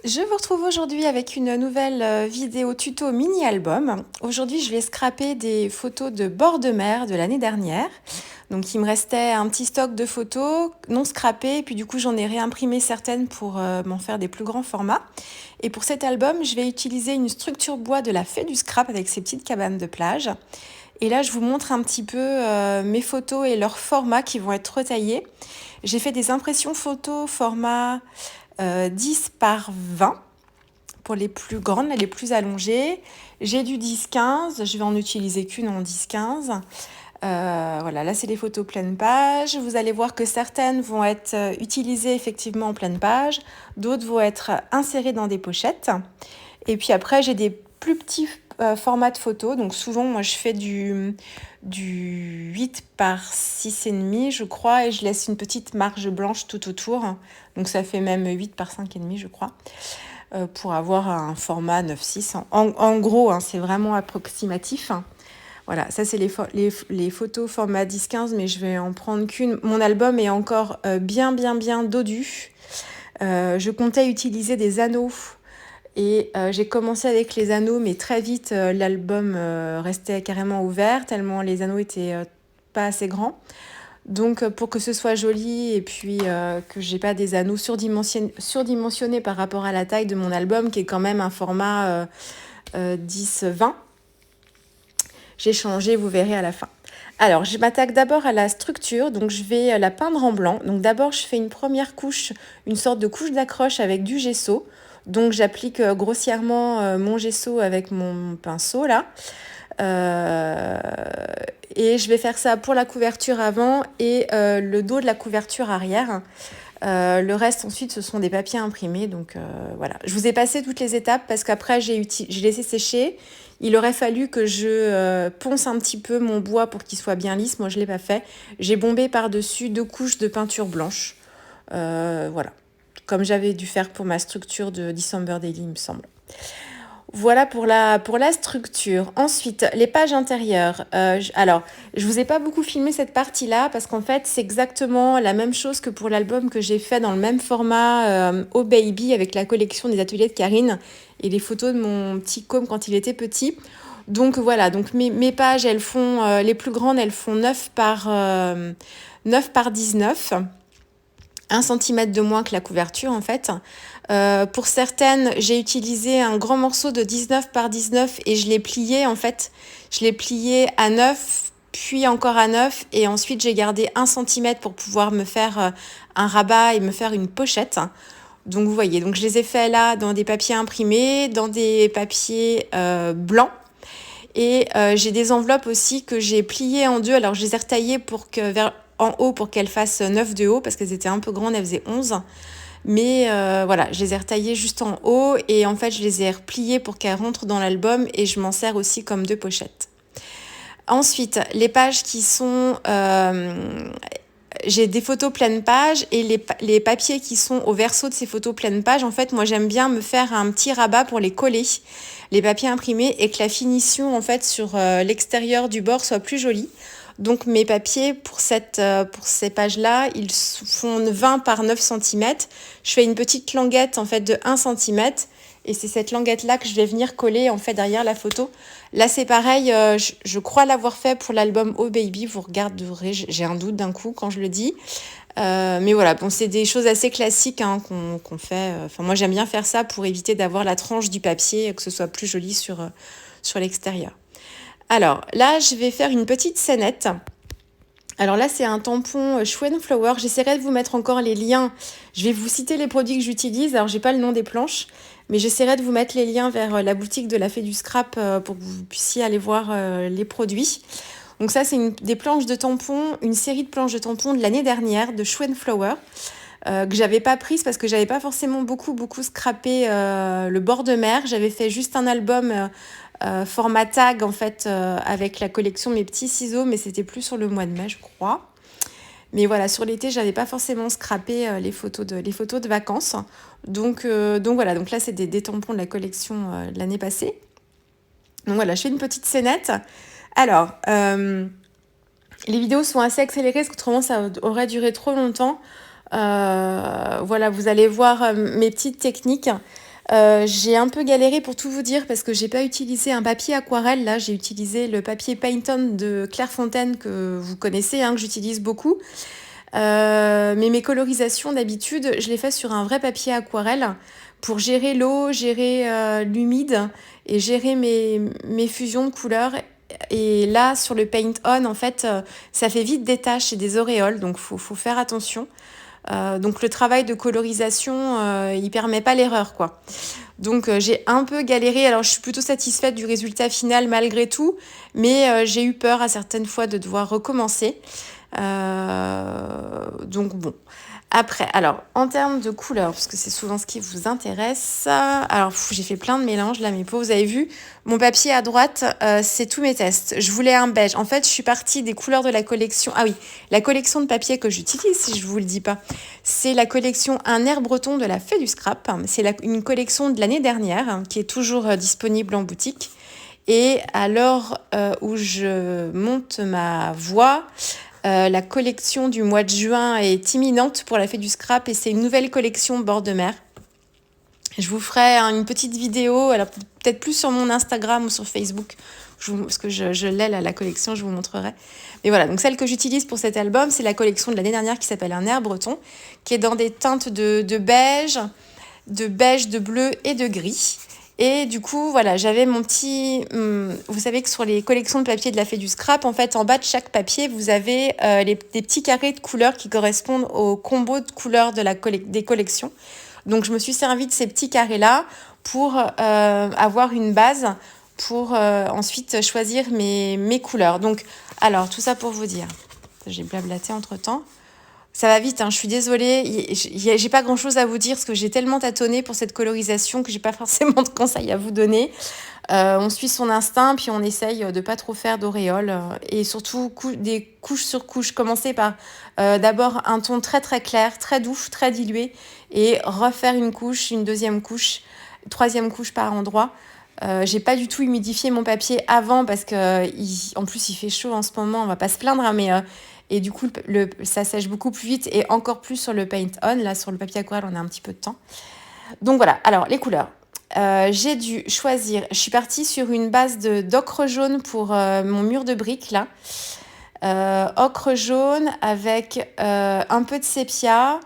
Je vous retrouve aujourd'hui avec une nouvelle vidéo tuto mini-album. Aujourd'hui, je vais scraper des photos de bord de mer de l'année dernière. Donc, il me restait un petit stock de photos non scrappées, et puis du coup, j'en ai réimprimé certaines pour m'en faire des plus grands formats. Et pour cet album, je vais utiliser une structure bois de la Fée du Scrap avec ses petites cabanes de plage. Et là, je vous montre un petit peu mes photos et leurs formats qui vont être retaillés. J'ai fait des impressions photos format 10 par 20 pour les plus grandes, les plus allongées. J'ai du 10-15, je vais en utiliser qu'une en 10-15. Voilà, là c'est les photos pleine page. Vous allez voir que certaines vont être utilisées effectivement en pleine page, d'autres vont être insérées dans des pochettes. Et puis après, j'ai des plus petits formats de photos. Donc souvent, moi, je fais du 8 par 6,5, je crois, et je laisse une petite marge blanche tout autour. Donc ça fait même 8 par 5,5, je crois, pour avoir un format 9-6. En gros, hein, c'est vraiment approximatif. Voilà, ça c'est les photos format 10-15, mais je vais en prendre qu'une. Mon album est encore bien dodu. Je comptais utiliser des anneaux. Et j'ai commencé avec les anneaux, mais très vite, l'album restait carrément ouvert, tellement les anneaux étaient pas assez grands. Donc, pour que ce soit joli et puis que j'ai pas des anneaux surdimensionnés par rapport à la taille de mon album, qui est quand même un format 10-20, j'ai changé, vous verrez à la fin. Alors, je m'attaque d'abord à la structure, donc je vais la peindre en blanc. Donc d'abord, je fais une première couche, une sorte de couche d'accroche avec du gesso. Donc j'applique grossièrement mon gesso avec mon pinceau là. Et je vais faire ça pour la couverture avant et le dos de la couverture arrière. Le reste ensuite ce sont des papiers imprimés, donc voilà. Je vous ai passé toutes les étapes parce qu'après j'ai laissé sécher. Il aurait fallu que je ponce un petit peu mon bois pour qu'il soit bien lisse. Moi je ne l'ai pas fait. J'ai bombé par-dessus 2 couches de peinture blanche. Voilà, comme j'avais dû faire pour ma structure de December Daily, il me semble. Voilà pour la structure. Ensuite, les pages intérieures. Alors, je vous ai pas beaucoup filmé cette partie-là parce qu'en fait, c'est exactement la même chose que pour l'album que j'ai fait dans le même format Oh Baby avec la collection des ateliers de Karine et les photos de mon petit côme quand il était petit. Donc voilà, donc mes pages, elles font, les plus grandes, elles font 9 par 19. 1 cm de moins que la couverture en fait. Pour certaines, j'ai utilisé un grand morceau de 19 par 19 et je l'ai plié en fait. Je l'ai plié à 9, puis encore à 9 et ensuite j'ai gardé 1 cm pour pouvoir me faire un rabat et me faire une pochette. Donc vous voyez, donc je les ai faits là dans des papiers imprimés, dans des papiers blancs. Et j'ai des enveloppes aussi que j'ai pliées en deux. Alors je les ai retaillées en haut pour qu'elles fassent 9 de haut parce qu'elles étaient un peu grandes, elles faisaient 11. Mais voilà, je les ai retaillées juste en haut et en fait je les ai repliées pour qu'elles rentrent dans l'album et je m'en sers aussi comme 2 pochettes. Ensuite, les pages qui sont... j'ai des photos pleine page et les papiers qui sont au verso de ces photos pleine page, en fait, moi j'aime bien me faire un petit rabat pour les coller, les papiers imprimés, et que la finition en fait sur l'extérieur du bord soit plus jolie. Donc mes papiers pour ces pages-là, ils font 20 par 9 cm. Je fais une petite languette en fait de 1 cm et c'est cette languette-là que je vais venir coller en fait derrière la photo. Là c'est pareil, je crois l'avoir fait pour l'album Oh Baby, vous regarderez, j'ai un doute d'un coup quand je le dis. Mais voilà, bon, c'est des choses assez classiques hein, qu'on fait. Enfin, moi j'aime bien faire ça pour éviter d'avoir la tranche du papier, que ce soit plus joli sur l'extérieur. Alors là, je vais faire une petite scénette. Alors là, c'est un tampon Schwen Flower. J'essaierai de vous mettre encore les liens. Je vais vous citer les produits que j'utilise. Alors, j'ai pas le nom des planches, mais j'essaierai de vous mettre les liens vers la boutique de la Fée du Scrap pour que vous puissiez aller voir les produits. Donc ça, c'est des planches de tampons, une série de planches de tampons de l'année dernière de Schwen Flower. Que j'avais pas prise parce que j'avais pas forcément beaucoup scrappé le bord de mer. J'avais fait juste un album format tag en fait avec la collection Mes petits ciseaux, mais c'était plus sur le mois de mai je crois. Mais voilà, sur l'été j'avais pas forcément scrappé les photos de vacances. Donc voilà, donc là c'est des tampons de la collection de l'année passée. Donc voilà, je fais une petite scénette. Alors les vidéos sont assez accélérées parce qu'autrement ça aurait duré trop longtemps. Voilà, vous allez voir mes petites techniques. J'ai un peu galéré pour tout vous dire parce que j'ai pas utilisé un papier aquarelle. Là, j'ai utilisé le papier Paint On de Clairefontaine que vous connaissez, hein, que j'utilise beaucoup. Mais mes colorisations d'habitude, je les fais sur un vrai papier aquarelle pour gérer l'eau, gérer l'humide et gérer mes fusions de couleurs. Et là, sur le Paint On, en fait, ça fait vite des taches et des auréoles, donc faut faire attention. Donc le travail de colorisation, il permet pas l'erreur, quoi. Donc j'ai un peu galéré. Alors je suis plutôt satisfaite du résultat final malgré tout, mais j'ai eu peur à certaines fois de devoir recommencer. Donc bon. Après, alors en termes de couleurs, parce que c'est souvent ce qui vous intéresse. Alors j'ai fait plein de mélanges là, mes pauvres. Vous avez vu, mon papier à droite, c'est tous mes tests. Je voulais un beige. En fait, je suis partie des couleurs de la collection. Ah oui, la collection de papier que j'utilise, si je vous le dis pas, c'est la collection Un air breton de la Fée du Scrap. C'est une collection de l'année dernière qui est toujours disponible en boutique. Et à l'heure où je monte ma voix, la collection du mois de juin est imminente pour la Fée du Scrap et c'est une nouvelle collection bord de mer. Je vous ferai une petite vidéo, alors peut-être plus sur mon Instagram ou sur Facebook, parce que je l'ai la collection, je vous montrerai. Mais voilà, donc celle que j'utilise pour cet album, c'est la collection de l'année dernière qui s'appelle Un air breton, qui est dans des teintes de beige, de bleu et de gris. Et du coup, voilà, j'avais mon petit... vous savez que sur les collections de papier de la Fée du Scrap, en fait, en bas de chaque papier, vous avez des petits carrés de couleurs qui correspondent au combo de couleurs des collections. Donc, je me suis servi de ces petits carrés-là pour avoir une base pour ensuite choisir mes couleurs. Donc, alors, tout ça pour vous dire. J'ai blablaté entre-temps. Ça va vite, hein, je suis désolée. J'ai pas grand-chose à vous dire parce que j'ai tellement tâtonné pour cette colorisation que j'ai pas forcément de conseils à vous donner. On suit son instinct, puis on essaye de pas trop faire d'auréoles. Et surtout, des couches sur couches. Commencer par d'abord un ton très très clair, très doux, très dilué. Et refaire une couche, une deuxième couche, troisième couche par endroit. J'ai pas du tout humidifié mon papier avant parce que en plus il fait chaud en ce moment, on va pas se plaindre, hein, mais et du coup ça sèche beaucoup plus vite et encore plus sur le Paint On. Là sur le papier aquarelle on a un petit peu de temps. Donc voilà, alors les couleurs. J'ai dû choisir, je suis partie sur une base d'ocre jaune pour mon mur de briques là. Ocre jaune avec un peu de sépia,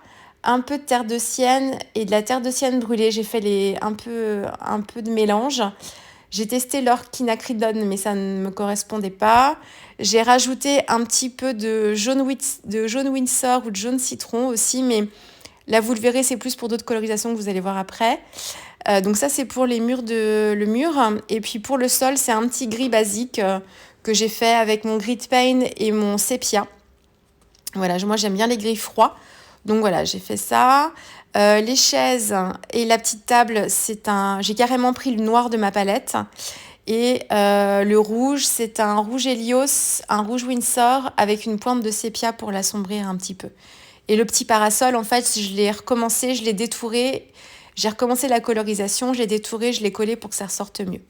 un peu de terre de sienne et de la terre de sienne brûlée. J'ai fait un peu de mélange. J'ai testé l'orquinacridone, mais ça ne me correspondait pas. J'ai rajouté un petit peu de jaune Windsor ou de jaune citron aussi, mais là, vous le verrez, c'est plus pour d'autres colorisations que vous allez voir après. Donc ça, c'est pour le mur. Et puis pour le sol, c'est un petit gris basique que j'ai fait avec mon grit paint et mon sépia. Voilà, moi, j'aime bien les gris froids. Donc voilà, j'ai fait ça. Les chaises et la petite table, j'ai carrément pris le noir de ma palette. Et le rouge, c'est un rouge Helios, un rouge Windsor avec une pointe de sépia pour l'assombrir un petit peu. Et le petit parasol, en fait, je l'ai recommencé, je l'ai détouré. J'ai recommencé la colorisation, je l'ai détouré, je l'ai collé pour que ça ressorte mieux.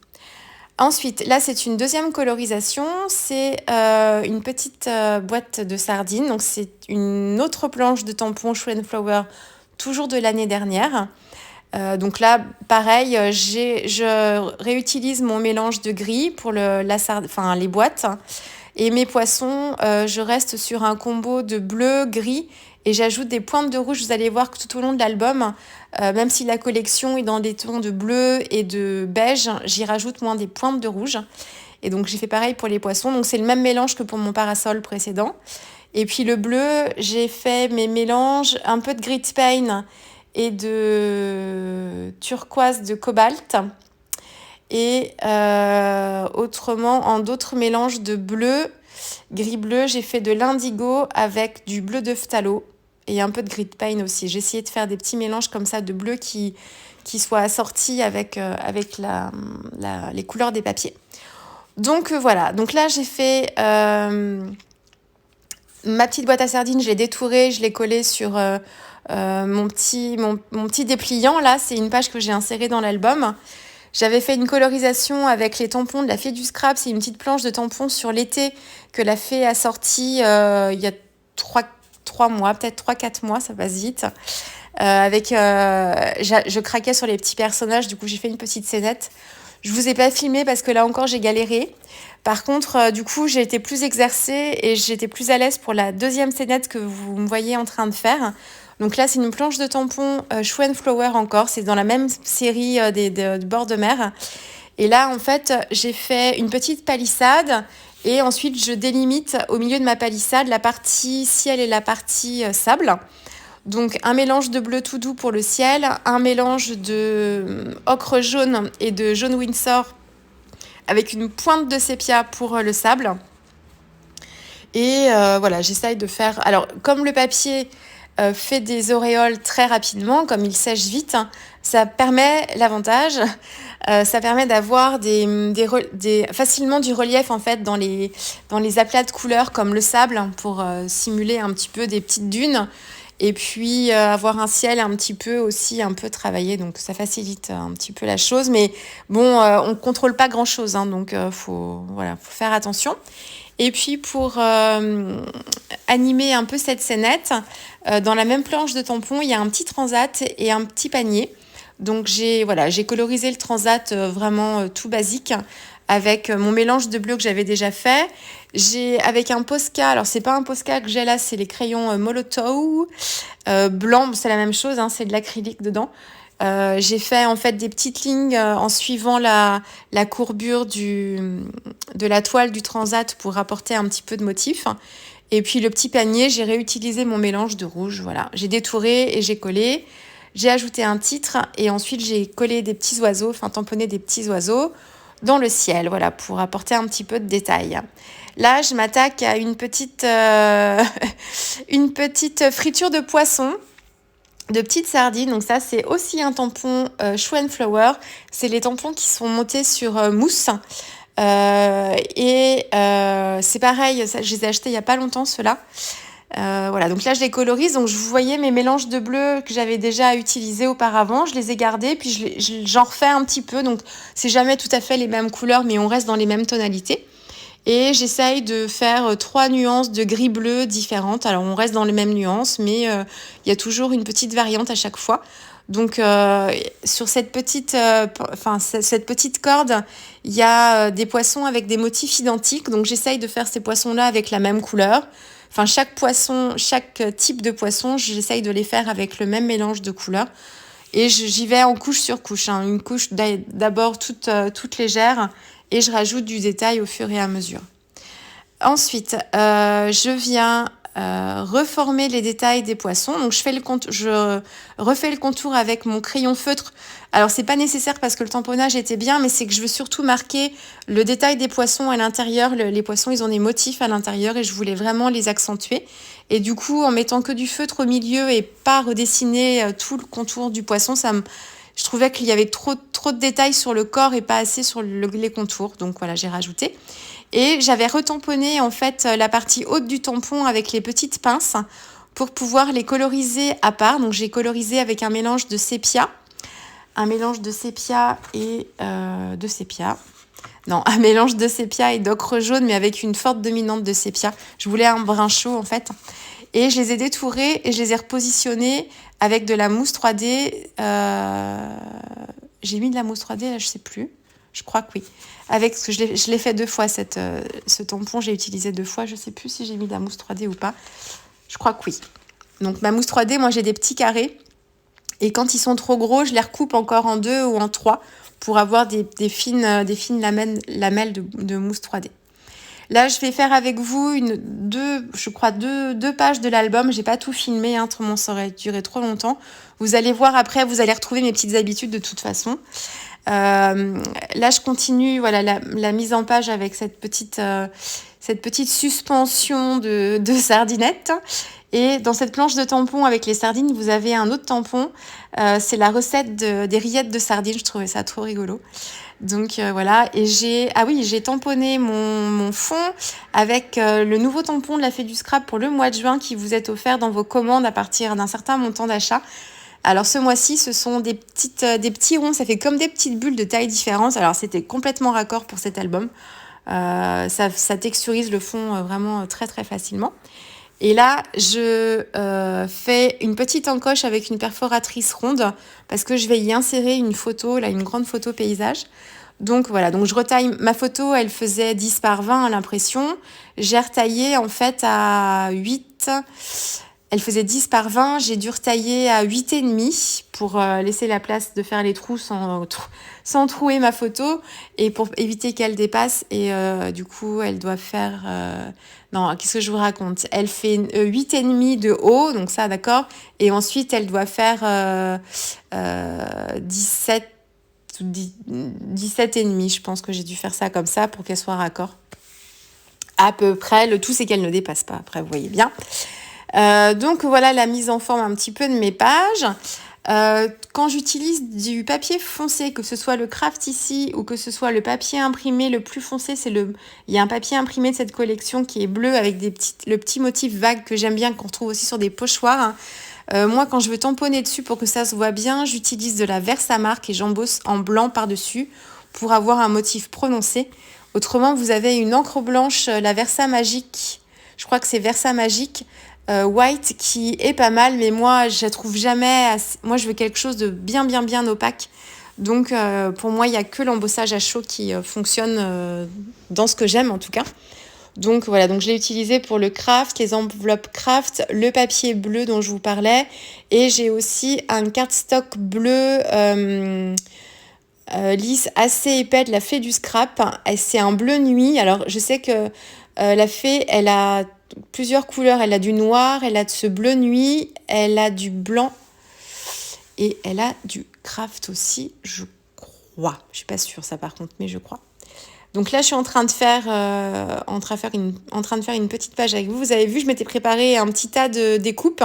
Ensuite, là, c'est une deuxième colorisation. C'est une petite boîte de sardines. Donc, c'est une autre planche de tampon Show & Flower, toujours de l'année dernière. Donc là, pareil, je réutilise mon mélange de gris pour les boîtes. Et mes poissons, je reste sur un combo de bleu, gris et j'ajoute des pointes de rouge. Vous allez voir que tout au long de l'album, même si la collection est dans des tons de bleu et de beige, j'y rajoute moins des pointes de rouge. Et donc j'ai fait pareil pour les poissons. Donc c'est le même mélange que pour mon parasol précédent. Et puis le bleu, j'ai fait mes mélanges, un peu de grit paint et de turquoise de cobalt. Et autrement, en d'autres mélanges de bleu, gris-bleu, j'ai fait de l'indigo avec du bleu de phthalo et un peu de grit paint aussi. J'ai essayé de faire des petits mélanges comme ça de bleu qui soient assortis avec les couleurs des papiers. Donc voilà, donc là j'ai fait ma petite boîte à sardines, je l'ai détourée, je l'ai collée sur mon petit dépliant. Là, c'est une page que j'ai insérée dans l'album. J'avais fait une colorisation avec les tampons de la Fée du Scrap. C'est une petite planche de tampons sur l'été que la Fée a sortie il y a 3 mois, peut-être 3-4 mois, ça passe vite. Je craquais sur les petits personnages, du coup j'ai fait une petite scénette. Je vous ai pas filmé parce que là encore j'ai galéré. Par contre, du coup j'ai été plus exercée et j'étais plus à l'aise pour la deuxième scénette que vous me voyez en train de faire. Donc là c'est une planche de tampon Shoe and Flower encore, c'est dans la même série de bord de mer. Et là en fait j'ai fait une petite palissade et ensuite je délimite au milieu de ma palissade la partie ciel et la partie sable. Donc un mélange de bleu tout doux pour le ciel, un mélange de ocre jaune et de jaune Windsor avec une pointe de sépia pour le sable. Et voilà, j'essaye de faire... Alors, comme le papier fait des auréoles très rapidement, comme il sèche vite, ça permet l'avantage, ça permet d'avoir facilement du relief en fait dans les aplats de couleurs comme le sable pour simuler un petit peu des petites dunes. Et puis avoir un ciel un petit peu aussi un peu travaillé, donc ça facilite un petit peu la chose. Mais bon, on contrôle pas grand-chose, hein, donc faut faire attention. Et puis pour animer un peu cette scénette, dans la même planche de tampon, il y a un petit transat et un petit panier. Donc j'ai colorisé le transat vraiment tout basique avec mon mélange de bleu que j'avais déjà fait. J'ai avec un Posca, alors c'est pas un Posca que j'ai là, c'est les crayons Molotow blanc, c'est la même chose, hein, c'est de l'acrylique dedans. J'ai fait en fait des petites lignes en suivant la courbure de la toile du transat pour apporter un petit peu de motif. Et puis le petit panier, j'ai réutilisé mon mélange de rouge. Voilà, j'ai détouré et j'ai collé. J'ai ajouté un titre et ensuite j'ai collé des petits oiseaux, enfin tamponné des petits oiseaux dans le ciel, voilà, pour apporter un petit peu de détail. Là, je m'attaque à une petite friture de poisson, de petites sardines. Donc ça, c'est aussi un tampon Shoe and Flower. C'est les tampons qui sont montés sur mousse. C'est pareil, ça, je les ai achetés il n'y a pas longtemps, ceux-là. Voilà, donc là je les colorise, donc je vous voyais mes mélanges de bleu que j'avais déjà utilisés auparavant, je les ai gardés, puis j'en refais un petit peu, donc c'est jamais tout à fait les mêmes couleurs, mais on reste dans les mêmes tonalités. Et j'essaye de faire 3 nuances de gris-bleu différentes. Alors on reste dans les mêmes nuances, mais il y a toujours une petite variante à chaque fois. Donc sur cette petite corde, il y a des poissons avec des motifs identiques. Donc j'essaye de faire ces poissons-là avec la même couleur. Enfin, chaque type de poisson, j'essaye de les faire avec le même mélange de couleurs. Et j'y vais en couche sur couche, hein. Une couche d'abord toute légère et je rajoute du détail au fur et à mesure. Ensuite, je viens reformer les détails des poissons. Donc, je refais le contour avec mon crayon feutre. Alors, c'est pas nécessaire parce que le tamponnage était bien, mais c'est que je veux surtout marquer le détail des poissons à l'intérieur. Les poissons, ils ont des motifs à l'intérieur et je voulais vraiment les accentuer. Et du coup, en mettant que du feutre au milieu et pas redessiner tout le contour du poisson, je trouvais qu'il y avait trop de détails sur le corps et pas assez sur les contours. Donc voilà, j'ai rajouté. Et j'avais retamponné en fait la partie haute du tampon avec les petites pinces pour pouvoir les coloriser à part. Donc j'ai colorisé avec un mélange de sépia et de sépia. Non, un mélange de sépia et d'ocre jaune, mais avec une forte dominante de sépia. Je voulais un brun chaud en fait. Et je les ai détourés et je les ai repositionnés avec de la mousse 3D. J'ai mis de la mousse 3D, là, je sais plus. Je crois que oui. Avec ce que je l'ai fait 2 fois, ce tampon, j'ai utilisé 2 fois. Je sais plus si j'ai mis de la mousse 3D ou pas. Je crois que oui. Donc ma mousse 3D, moi j'ai des petits carrés. Et quand ils sont trop gros, je les recoupe encore en 2 ou en 3 pour avoir des fines lamelles de mousse 3D. Là, je vais faire avec vous deux pages de l'album. J'ai pas tout filmé, hein, autrement ça aurait duré trop longtemps. Vous allez voir après, vous allez retrouver mes petites habitudes de toute façon. Là, je continue la mise en page avec cette petite suspension de sardinettes. Et dans cette planche de tampon avec les sardines, vous avez un autre tampon. C'est la recette des rillettes de sardines. Je trouvais ça trop rigolo. Donc voilà. Et j'ai tamponné mon fond avec le nouveau tampon de la Fée du Scrap pour le mois de juin qui vous est offert dans vos commandes à partir d'un certain montant d'achat. Alors ce mois-ci, ce sont des petits ronds, ça fait comme des petites bulles de taille différente. Alors c'était complètement raccord pour cet album. Ça texturise le fond vraiment très très facilement. Et là, je fais une petite encoche avec une perforatrice ronde parce que je vais y insérer une photo, là, une grande photo paysage. Donc voilà, donc je retaille ma photo, elle faisait 10 par 20 à l'impression. J'ai retaillé en fait à 8. Elle faisait 10 par 20, j'ai dû retailler à 8,5 pour laisser la place de faire les trous sans trouer ma photo et pour éviter qu'elle dépasse. Et du coup, elle doit faire... Non, qu'est-ce que je vous raconte? Elle fait 8,5 de haut, donc ça, d'accord. Et ensuite, elle doit faire 17 ou 17,5. Je pense que j'ai dû faire ça comme ça pour qu'elle soit raccord. À peu près, le tout, c'est qu'elle ne dépasse pas. Après, vous voyez bien. Donc voilà la mise en forme un petit peu de mes pages. Quand j'utilise du papier foncé, que ce soit le craft ici ou que ce soit le papier imprimé le plus foncé, il y a un papier imprimé de cette collection qui est bleu avec le petit motif vague que j'aime bien, qu'on retrouve aussi sur des pochoirs. Moi, quand je veux tamponner dessus pour que ça se voit bien, j'utilise de la Versamark et j'embosse en blanc par-dessus pour avoir un motif prononcé. Autrement, vous avez une encre blanche, la Versa Magique. Je crois que c'est Versa Magique. White qui est pas mal, mais moi je la trouve jamais moi je veux quelque chose de bien opaque, donc pour moi il n'y a que l'embossage à chaud qui fonctionne dans ce que j'aime en tout cas. Donc voilà, donc je l'ai utilisé pour le craft, les enveloppes craft, le papier bleu dont je vous parlais, et j'ai aussi un cardstock bleu lisse assez épais de la Fée du Scrap. C'est un bleu nuit. Alors je sais que la Fée, elle a plusieurs couleurs. Elle a du noir, elle a de ce bleu nuit, elle a du blanc et elle a du craft aussi, je crois. Je suis pas sûre ça par contre, mais je crois. Donc là, je suis en train de faire une petite page avec vous. Vous avez vu, je m'étais préparé un petit tas de découpes.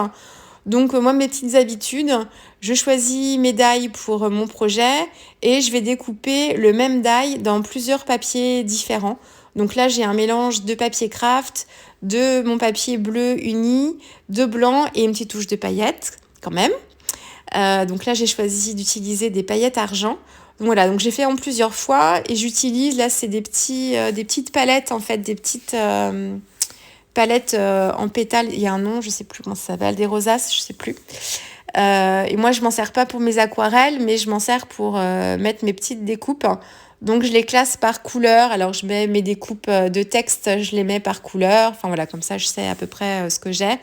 Donc moi, mes petites habitudes, je choisis mes die pour mon projet et je vais découper le même die dans plusieurs papiers différents. Donc là, j'ai un mélange de papier craft, de mon papier bleu uni, de blanc et une petite touche de paillettes quand même. Donc là, j'ai choisi d'utiliser des paillettes argent. Donc voilà, donc j'ai fait en plusieurs fois et j'utilise, là, c'est des petites palettes en fait, des petites palettes en pétales. Il y a un nom, je sais plus comment ça s'appelle, des rosaces, je sais plus. Et moi, je m'en sers pas pour mes aquarelles, mais je m'en sers pour mettre mes petites découpes. Donc, je les classe par couleur. Alors, je mets mes découpes de texte, je les mets par couleur. Enfin, voilà, comme ça, je sais à peu près ce que j'ai.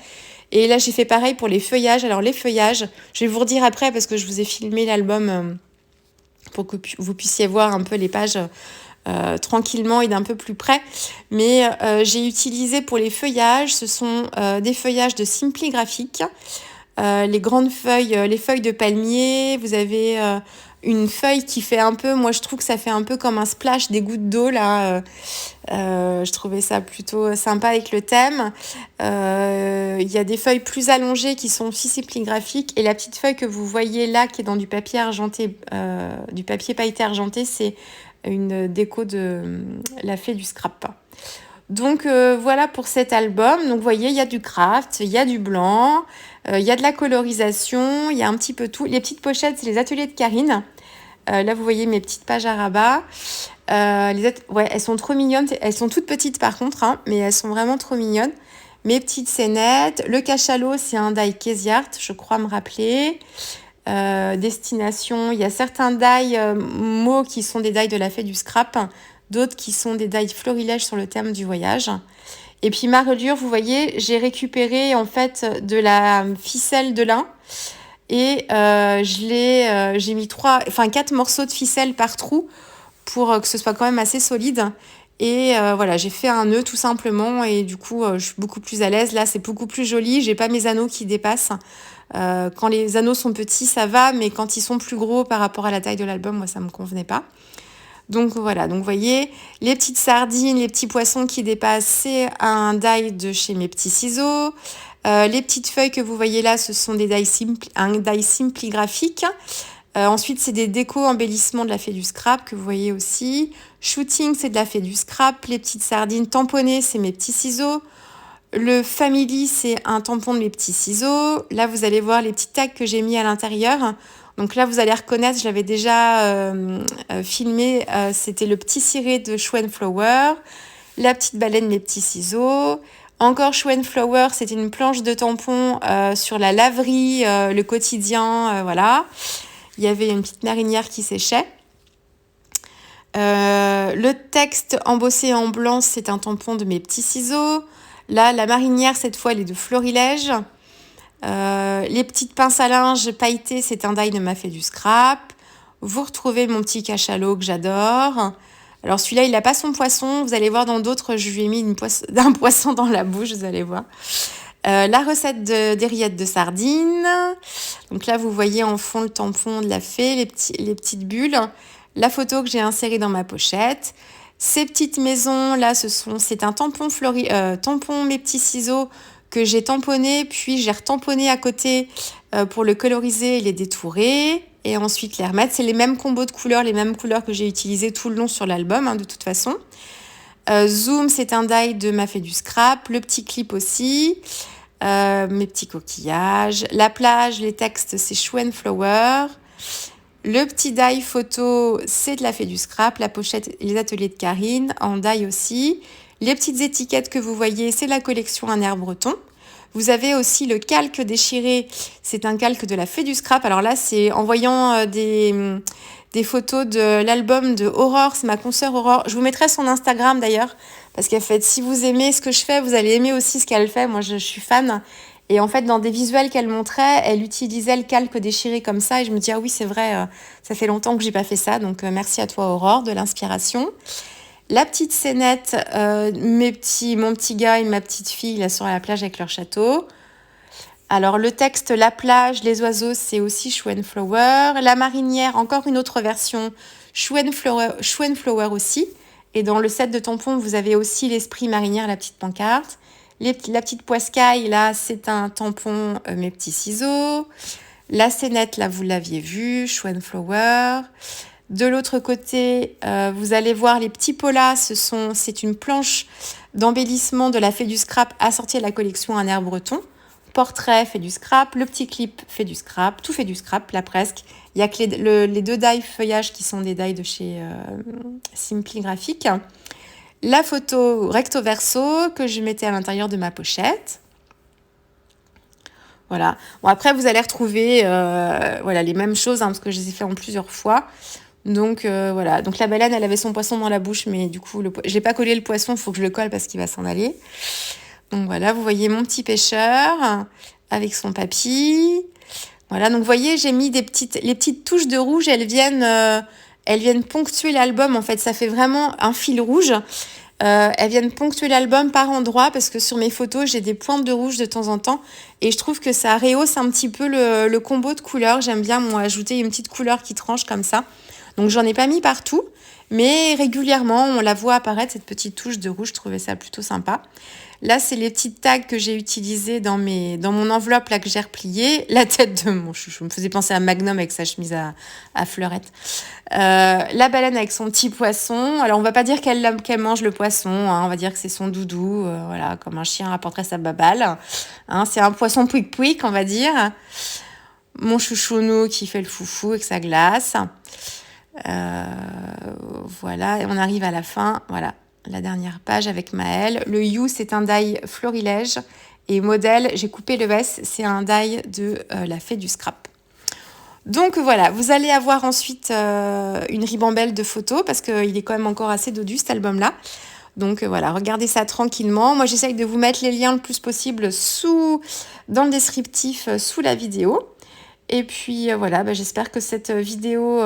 Et là, j'ai fait pareil pour les feuillages. Alors, les feuillages, je vais vous redire après parce que je vous ai filmé l'album pour que vous puissiez voir un peu les pages tranquillement et d'un peu plus près. Mais j'ai utilisé pour les feuillages, ce sont des feuillages de Simply Graphic. Les grandes feuilles, les feuilles de palmier, vous avez une feuille qui fait un peu, moi je trouve que ça fait un peu comme un splash des gouttes d'eau là, je trouvais ça plutôt sympa avec le thème. Il y a des feuilles plus allongées qui sont aussi simpligraphiques et la petite feuille que vous voyez là qui est dans du papier argenté, du papier pailleté argenté, c'est une déco de la Fée du Scrap. Donc voilà pour cet album. Donc vous voyez, il y a du craft, il y a du blanc, il y a de la colorisation, il y a un petit peu tout. Les petites pochettes, c'est les ateliers de Karine. Là, vous voyez mes petites pages à rabat. Ouais, elles sont trop mignonnes. Elles sont toutes petites par contre, hein, mais elles sont vraiment trop mignonnes. Mes petites scénettes. Le cachalot, c'est un die Casey Art, je crois me rappeler. Destination, il y a certains die mots qui sont des die de la Fée du Scrap, d'autres qui sont des die florilèges sur le thème du voyage. Et puis ma reliure, vous voyez, j'ai récupéré en fait de la ficelle de lin et j'ai mis 4 morceaux de ficelle par trou pour que ce soit quand même assez solide. Et voilà, j'ai fait un nœud tout simplement et du coup, je suis beaucoup plus à l'aise. Là, c'est beaucoup plus joli. J'ai pas mes anneaux qui dépassent. Quand les anneaux sont petits, ça va, mais quand ils sont plus gros par rapport à la taille de l'album, moi, ça me convenait pas. Donc voilà, donc vous voyez, les petites sardines, les petits poissons qui dépassent, c'est un die de chez Mes Petits Ciseaux. Les petites feuilles que vous voyez là, ce sont un die Simply graphique. Ensuite, c'est des décos embellissements de la Fée du Scrap que vous voyez aussi. Shooting, c'est de la Fée du Scrap. Les petites sardines tamponnées, c'est Mes Petits Ciseaux. Le Family, c'est un tampon de Mes Petits Ciseaux. Là, vous allez voir les petits tags que j'ai mis à l'intérieur. Donc là, vous allez reconnaître, je l'avais déjà filmé, c'était le petit ciré de Schwenflower, la petite baleine Mes Petits Ciseaux. Encore Shoe and Flower, c'était une planche de tampon sur la laverie, le quotidien, voilà. Il y avait une petite marinière qui séchait. Le texte embossé en blanc, c'est un tampon de mes petits ciseaux. Là, la marinière, cette fois, elle est de Florilège. Les petites pinces à linge pailletées, c'est un die de m'a fait du scrap. Vous retrouvez mon petit cachalot que j'adore. Alors celui-là, il n'a pas son poisson. Vous allez voir dans d'autres, je lui ai mis un poisson dans la bouche, vous allez voir. La recette des rillettes de sardines. Donc là, vous voyez en fond le tampon de la fée, les petites bulles. La photo que j'ai insérée dans ma pochette. Ces petites maisons, là, c'est un tampon tampon mes petits ciseaux que j'ai tamponné, puis j'ai retamponné à côté pour le coloriser et les détourer. Et ensuite les remettre. C'est les mêmes combos de couleurs, les mêmes couleurs que j'ai utilisées tout le long sur l'album, hein, de toute façon. Zoom, c'est un die de m'a fait du scrap. Le petit clip aussi. Mes petits coquillages. La plage, les textes, c'est Shoe and Flower. Le petit die photo, c'est de la fée du scrap. La pochette, les ateliers de Karine, en die aussi. Les petites étiquettes que vous voyez, c'est la collection Un air breton. Vous avez aussi le calque déchiré, c'est un calque de la fée du scrap. Alors là, c'est en voyant des photos de l'album de Aurore, c'est ma consoeur Aurore. Je vous mettrai son Instagram d'ailleurs, parce qu'en fait, si vous aimez ce que je fais, vous allez aimer aussi ce qu'elle fait. Moi, je suis fan. Et en fait, dans des visuels qu'elle montrait, elle utilisait le calque déchiré comme ça. Et je me dis, ah oui, c'est vrai, ça fait longtemps que j'ai pas fait ça. Donc, merci à toi, Aurore, de l'inspiration. La petite scénette, mon petit gars et ma petite fille là sur la plage avec leur château. Alors le texte, la plage, les oiseaux, c'est aussi Shoe and Flower. La marinière, encore une autre version, Shoe and Flower aussi. Et dans le set de tampons, vous avez aussi l'esprit marinière, la petite pancarte. La petite poiscaille, là, c'est un tampon, mes petits ciseaux. La scénette, là, vous l'aviez vu, Shoe and Flower. De l'autre côté, vous allez voir les petits polas, c'est une planche d'embellissement de la fée du scrap assortie à la collection Un air breton. Portrait fait du scrap, le petit clip fait du scrap, tout fait du scrap, là presque. Il n'y a que les deux die feuillage qui sont des die de chez Simply Graphic. La photo recto verso que je mettais à l'intérieur de ma pochette. Voilà. Bon, après, vous allez retrouver voilà, les mêmes choses, hein, parce que je les ai fait en plusieurs fois. Donc voilà, donc la baleine, elle avait son poisson dans la bouche, mais du coup, j'ai pas collé le poisson, il faut que je le colle parce qu'il va s'en aller. Donc voilà, vous voyez mon petit pêcheur avec son papy. Voilà, donc vous voyez, j'ai mis les petites touches de rouge, elles viennent ponctuer l'album. En fait, ça fait vraiment un fil rouge. Elles viennent ponctuer l'album par endroits parce que sur mes photos, j'ai des pointes de rouge de temps en temps et je trouve que ça rehausse un petit peu le combo de couleurs. J'aime bien, moi, ajouter une petite couleur qui tranche comme ça. Donc, j'en ai pas mis partout, mais régulièrement, on la voit apparaître, cette petite touche de rouge. Je trouvais ça plutôt sympa. Là, c'est les petites tags que j'ai utilisées dans mon enveloppe là que j'ai repliée. La tête de mon chouchou me faisait penser à Magnum avec sa chemise à fleurettes. La baleine avec son petit poisson. Alors, on va pas dire qu'elle mange le poisson, hein. On va dire que c'est son doudou, voilà, comme un chien rapporterait sa babale. Hein, c'est un poisson pouic-pouic, on va dire. Mon chouchounou qui fait le foufou avec sa glace. Voilà, et on arrive à la fin. Voilà, la dernière page avec Maëlle. Le You, c'est un die Florilège. Et modèle, j'ai coupé le S, c'est un die de la fée du scrap. Donc voilà, vous allez avoir ensuite une ribambelle de photos parce qu'il est quand même encore assez dodu cet album-là. Donc voilà, regardez ça tranquillement. Moi, j'essaye de vous mettre les liens le plus possible dans le descriptif sous la vidéo. Et puis voilà, j'espère que cette vidéo,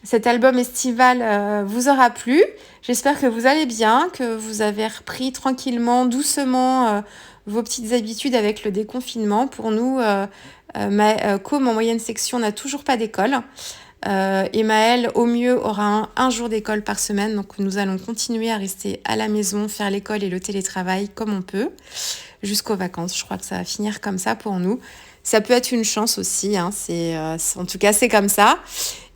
cet album estival vous aura plu. J'espère que vous allez bien, que vous avez repris tranquillement, doucement vos petites habitudes avec le déconfinement. Pour nous, comme en moyenne section, n'a toujours pas d'école. Et Maëlle, au mieux, aura un jour d'école par semaine. Donc nous allons continuer à rester à la maison, faire l'école et le télétravail comme on peut, jusqu'aux vacances. Je crois que ça va finir comme ça pour nous. Ça peut être une chance aussi, hein. En tout cas, c'est comme ça.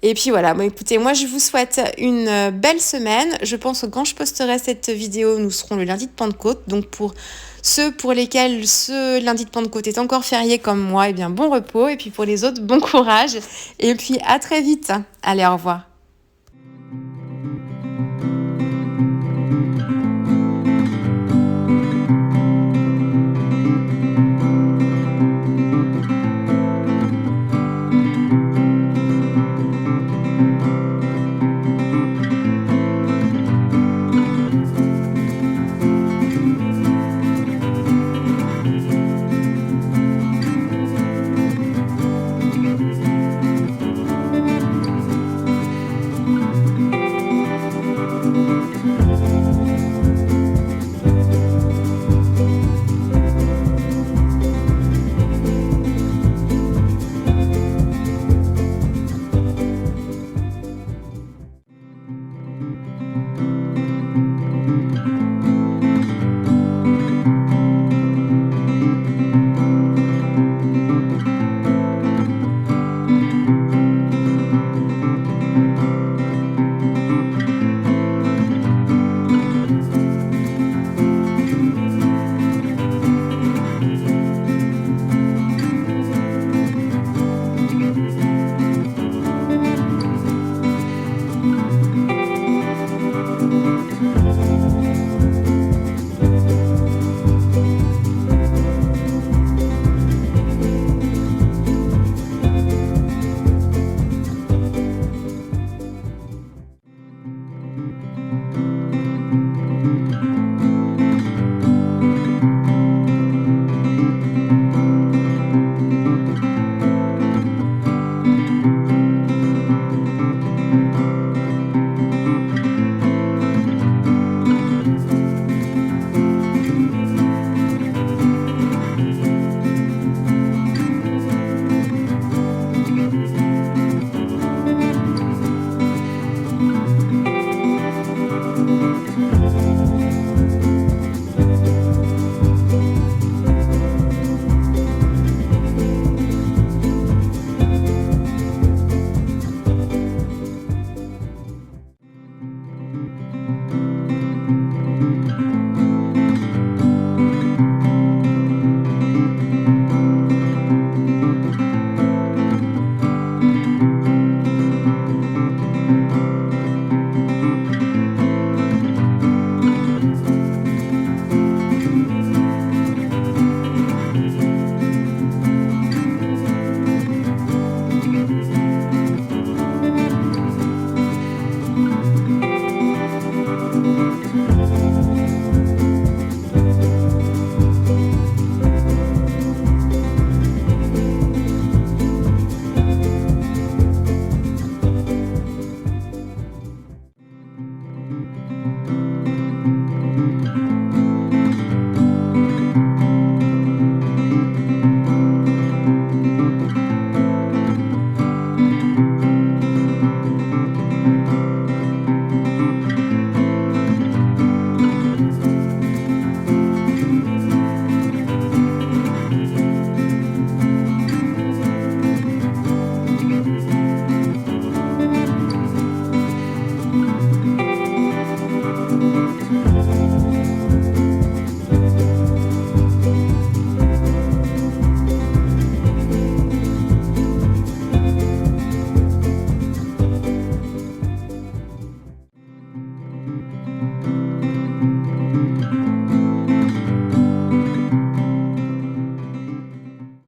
Et puis voilà, écoutez, moi je vous souhaite une belle semaine. Je pense que quand je posterai cette vidéo, nous serons le lundi de Pentecôte. Donc pour ceux pour lesquels ce lundi de Pentecôte est encore férié comme moi, eh bien bon repos. Et puis pour les autres, bon courage. Et puis à très vite. Allez, au revoir.